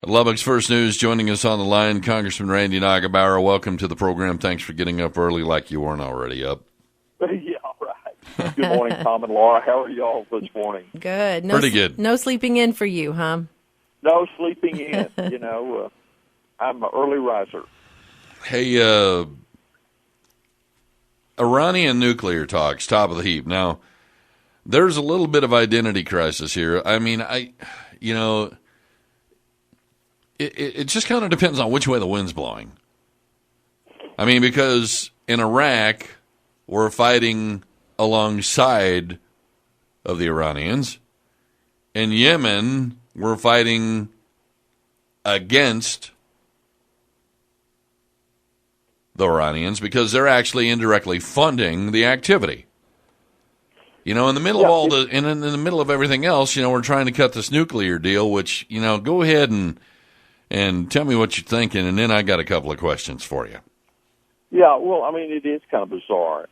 Lubbock's First News, joining us on the line, Congressman Randy Neugebauer. Welcome to the program. Thanks for getting up early like you weren't already up. Yeah, right. Good morning, Tom and Laura. How are y'all this morning? Good. Pretty good. No sleeping in for you, huh? No sleeping in. I'm an early riser. Hey, Iranian nuclear talks, top of the heap. Now, there's a little bit of identity crisis here. I mean, it just kind of depends on which way the wind's blowing. I mean, because in Iraq, we're fighting alongside of the Iranians. In Yemen, we're fighting against the Iranians because they're actually indirectly funding the activity. In the middle of all in the middle of everything else, we're trying to cut this nuclear deal, which, go ahead and tell me what you're thinking, and then I got a couple of questions for you. Yeah, well, I mean, it is kind of bizarre,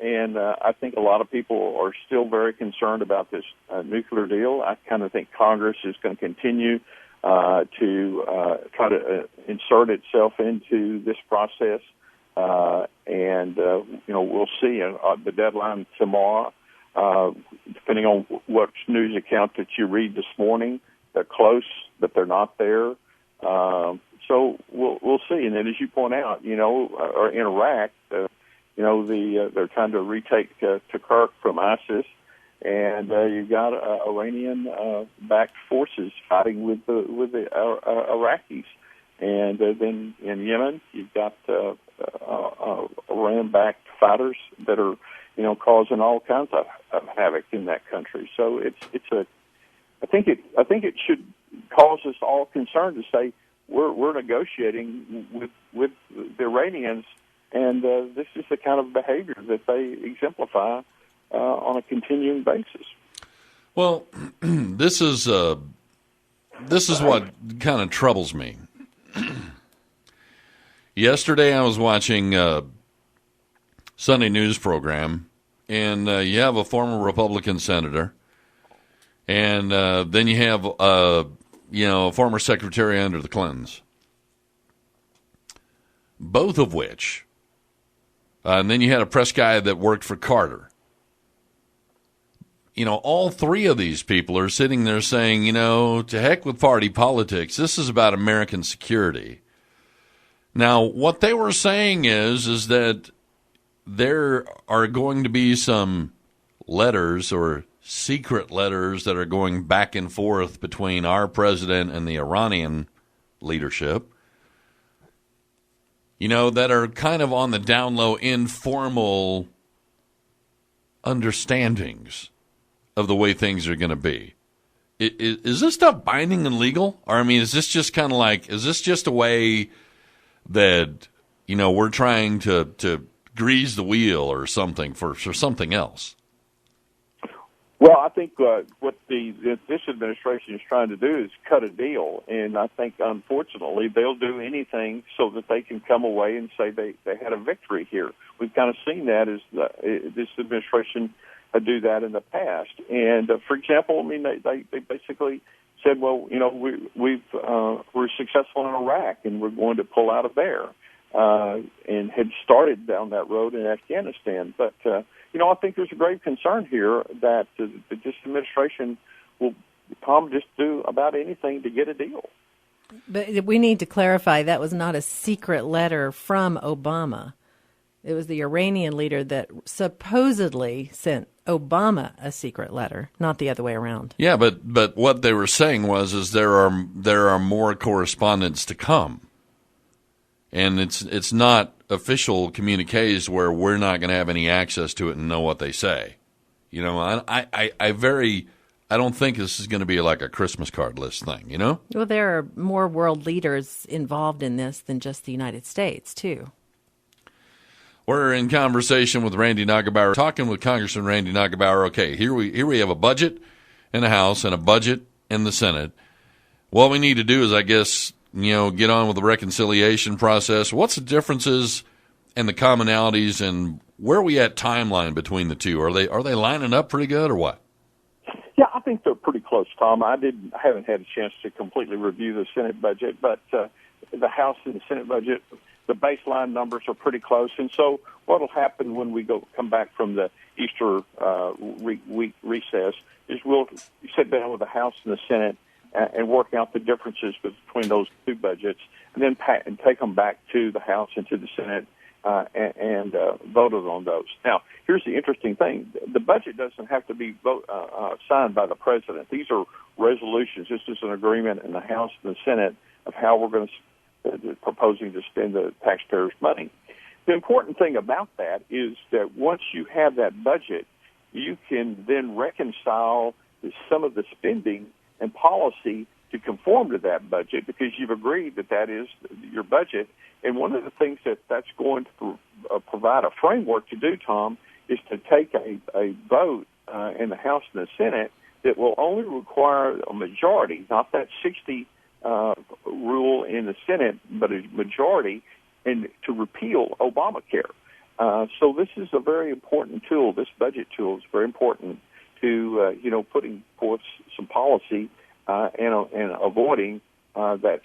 and I think a lot of people are still very concerned about this nuclear deal. I kind of think Congress is going to continue to try to insert itself into this process, and we'll see. The deadline tomorrow, depending on what news account that you read this morning, they're close, but they're not there. So we'll see. And then, as you point out, or in Iraq, they're trying to retake Kirkuk from ISIS, and you've got Iranian-backed forces fighting with the Iraqis, and then in Yemen, you've got Iran-backed fighters that are causing all kinds of havoc in that country. So I think it should cause us all concerned to say we're negotiating with the Iranians, and this is the kind of behavior that they exemplify on a continuing basis. Well, this is what kind of troubles me. Yesterday, I was watching Sunday news program, and you have a former Republican senator. And then you have, a former secretary under the Clintons, both of which, and then you had a press guy that worked for Carter. All three of these people are sitting there saying, to heck with party politics. This is about American security. Now, what they were saying is that there are going to be some letters or secret letters that are going back and forth between our president and the Iranian leadership, that are kind of on the down low, informal understandings of the way things are going to be. Is this stuff binding and legal? Or, I mean, is this just kind of like, is this just a way that, we're trying to grease the wheel or something for something else? Well, I think what this administration is trying to do is cut a deal, and I think, unfortunately, they'll do anything so that they can come away and say they had a victory here. We've kind of seen that as this administration do that in the past. And, for example, I mean, they basically said, well, we're successful in Iraq, and we're going to pull out of there, and had started down that road in Afghanistan. But I think there's a grave concern here that this administration will just do about anything to get a deal. But we need to clarify that was not a secret letter from Obama. It was the Iranian leader that supposedly sent Obama a secret letter, not the other way around. Yeah, but what they were saying is there are more correspondence to come. And it's not official communiques where we're not going to have any access to it and know what they say. I don't think this is going to be like a Christmas card list thing, Well, there are more world leaders involved in this than just the United States, too. We're in conversation with Randy Neugebauer, talking with Congressman Randy Neugebauer. Okay, here we have a budget in the House and a budget in the Senate. What we need to do is, I guess, get on with the reconciliation process. What's the differences and the commonalities, and where are we at timeline between the two? Are they lining up pretty good or what? Yeah, I think they're pretty close, Tom. I haven't had a chance to completely review the Senate budget, but the House and the Senate budget, the baseline numbers are pretty close. And so what will happen when we come back from the Easter week recess is we'll sit down with the House and the Senate and work out the differences between those two budgets, and then take them back to the House and to the Senate and voted on those. Now, here's the interesting thing. The budget doesn't have to be signed by the president. These are resolutions. This is an agreement in the House and the Senate of how we're going to proposing to spend the taxpayers' money. The important thing about that is that once you have that budget, you can then reconcile some of the spending and policy to conform to that budget because you've agreed that that is your budget. And one of the things that's going to provide a framework to do, Tom, is to take a vote in the House and the Senate that will only require a majority, not that 60 rule in the Senate, but a majority, and to repeal Obamacare. So this is a very important tool. This budget tool is very important to putting forth some policy and avoiding that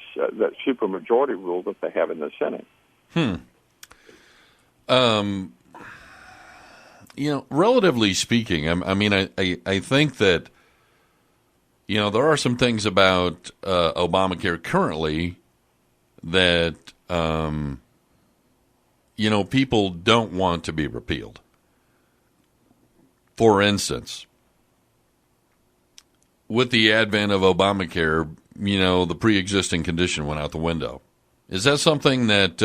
supermajority rule that they have in the Senate. Relatively speaking, I think that there are some things about Obamacare currently that people don't want to be repealed. For instance, with the advent of Obamacare, the pre-existing condition went out the window. Is that something that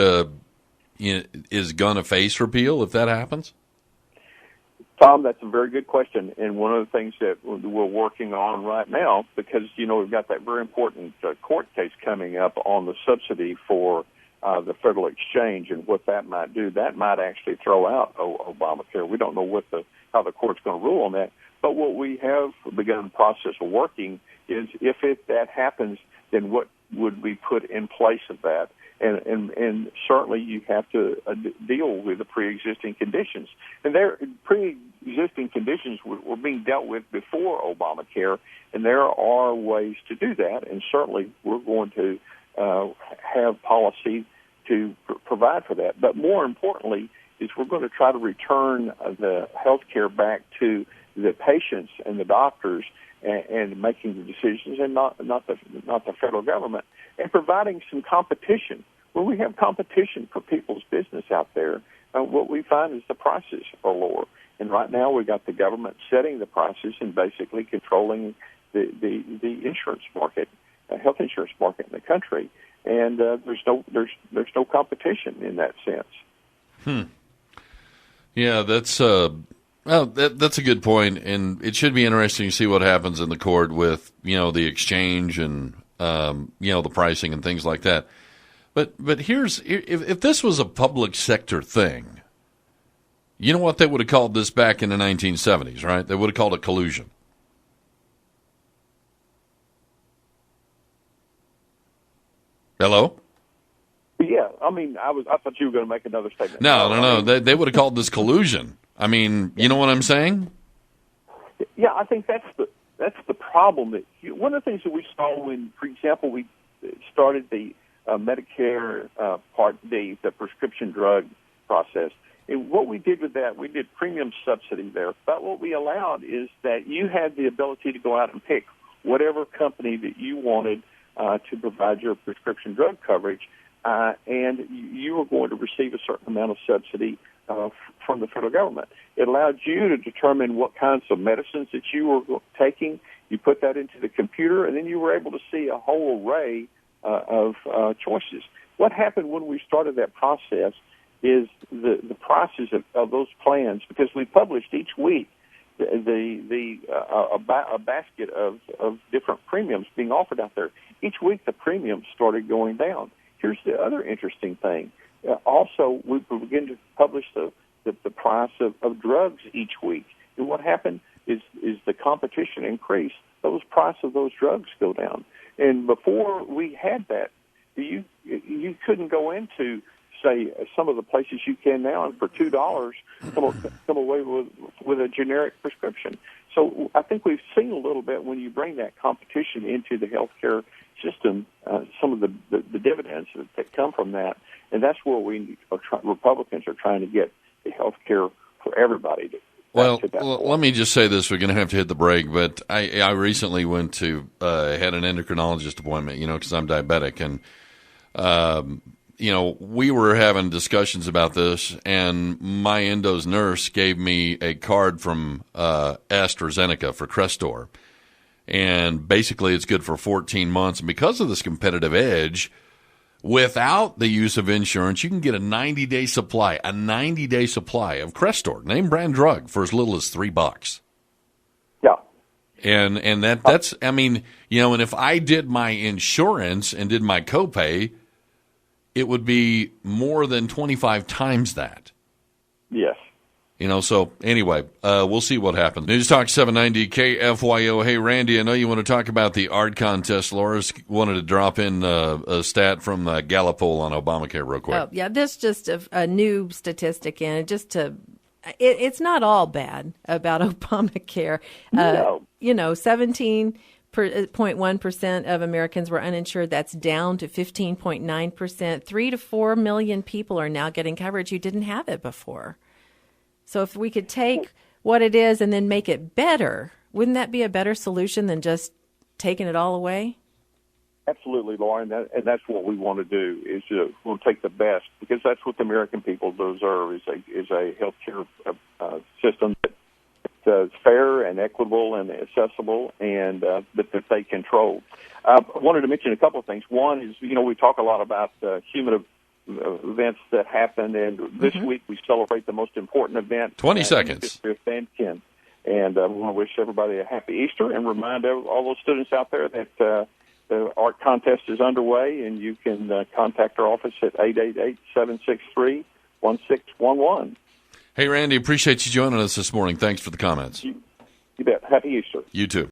is going to face repeal if that happens? Tom, that's a very good question, and one of the things that we're working on right now, because, we've got that very important court case coming up on the subsidy for the federal exchange and what that might do. That might actually throw out Obamacare. We don't know how the court's going to rule on that. But what we have begun the process of working is if that happens, then what would be put in place of that? And certainly you have to deal with the pre-existing conditions. And their pre-existing conditions were being dealt with before Obamacare, and there are ways to do that. And certainly we're going to have policy to provide for that. But more importantly is we're going to try to return the health care back to the patients and the doctors and making the decisions, and not the federal government, and providing some competition. When we have competition for people's business out there, what we find is the prices are lower. And right now we've got the government setting the prices and basically controlling the insurance market, health insurance market in the country. And there's no competition in that sense. Yeah, that's that's a good point, and it should be interesting to see what happens in the court with the exchange and the pricing and things like that. But if this was a public sector thing, you know what they would have called this back in the 1970s, right? They would have called it collusion. Hello? Yeah, I thought you were going to make another statement. No. They would have called this collusion. You know what I'm saying? Yeah, I think that's the problem. One of the things that we saw when, for example, we started the Medicare Part D, the prescription drug process. And what we did with that, we did premium subsidy there. But what we allowed is that you had the ability to go out and pick whatever company that you wanted to provide your prescription drug coverage, and you were going to receive a certain amount of subsidy from the federal government. It allowed you to determine what kinds of medicines that you were taking. You put that into the computer, and then you were able to see a whole array of choices. What happened when we started that process is the prices of those plans, because we published each week a basket of different premiums being offered out there. Each week the premiums started going down. Here's the other interesting thing. Also, we begin to publish the price of drugs each week. And what happened is the competition increased. Those price of those drugs go down. And before we had that, you couldn't go into, say, some of the places you can now, and for $2 come away with a generic prescription. So I think we've seen a little bit when you bring that competition into the healthcare system, some of the dividends that come from that, and that's where Republicans are trying to get the healthcare for everybody. Well, let me just say this: we're going to have to hit the break. But I recently went to had an endocrinologist appointment, because I'm diabetic, and we were having discussions about this, and my endo's nurse gave me a card from AstraZeneca for Crestor. And basically it's good for 14 months. And because of this competitive edge, without the use of insurance, you can get a 90-day supply of Crestor, name brand drug, for as little as $3. Yeah. And that's, and if I did my insurance and did my copay, it would be more than 25 times that. Yes. So anyway, we'll see what happens. News Talk 790 KFYO. Hey, Randy, I know you want to talk about the art contest. Laura's wanted to drop in a stat from the Gallup poll on Obamacare real quick. Oh, yeah, this just a new statistic in it's not all bad about Obamacare. No. 17.1% of Americans were uninsured. That's down to 15.9%. 3 to 4 million people are now getting coverage who didn't have it before. So if we could take what it is and then make it better, wouldn't that be a better solution than just taking it all away? Absolutely, Lauren, and that's what we want to do. We'll take the best, because that's what the American people deserve: is a healthcare system that's fair and equitable and accessible, and that they control. I wanted to mention a couple of things. One is, we talk a lot about human events that happen, and this week we celebrate the most important event. 20 seconds. In the history of San Ken. And we want to wish everybody a happy Easter and remind all those students out there that the art contest is underway, and you can contact our office at 888-763-1611. Hey, Randy, appreciate you joining us this morning. Thanks for the comments. You bet. Happy Easter. You too.